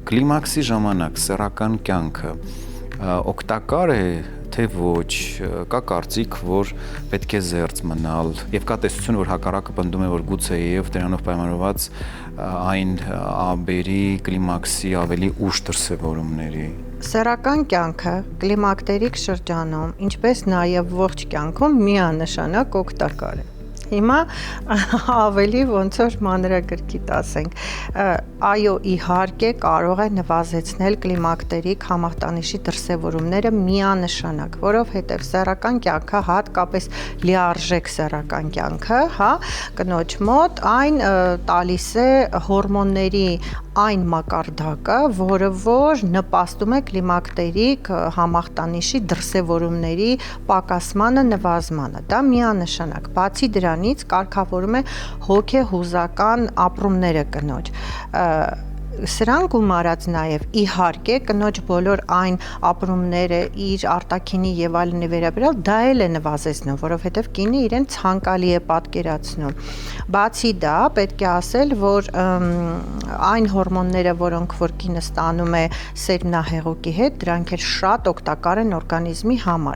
Կլիմաքսի ժամանակ սեռական կյանքը օգտակար է, թե ոչ, կա կարծիք, որ պետք է զերծ մնալ, եւ կա տեսություն, որ հակառակը պնդում է, որ գուցե եւ դրանով պայմանավորված այն աբերի կլիմաքսի ավելի ուշ դրսևորումների։ Սեռական կյանքը կլիմակտերիկ շրջանում, ինչպես նաև ողջ կյանքում միանշանակ օգտակար է։ Հիմա ավելի ոնց որ մանրագրքիտ ասենք, այո, իհարկե կարող է նվազեցնել կլիմակտերիկ համախտանիշի դրսևորումները միանշանակ, որովհետև սեռական կյանքը, հատկապես լիարժեք սեռական կյանքը, հա, կնոջ մոտ այն տալիս է հորմոնների այն մակարդակը, որը որ նպաստում է կլիմակտերիկ համախտանիշի դրսևորումների պակասմանը, նվազմանը։ Դա միանշանակ։ Բացի դրանից կարգավորում է հոգեհուզական ապրումները կնոջ։ Սրան գումարած նաև իհարկե կնոջ բոլոր այն ապրումները իր արտաքինի եւ այլնի վերաբերյալ դա էլ է նվազեցնում, որովհետեւ կինը իրեն ցանկալի է պատկերացնում։ Բացի դա, պետք է ասել, որ այն հորմոնները, որոնք որ կինը ստանում է սերմնահեղուկի հետ, դրանք էլ շատ օգտակար են օրգանիզմի համար։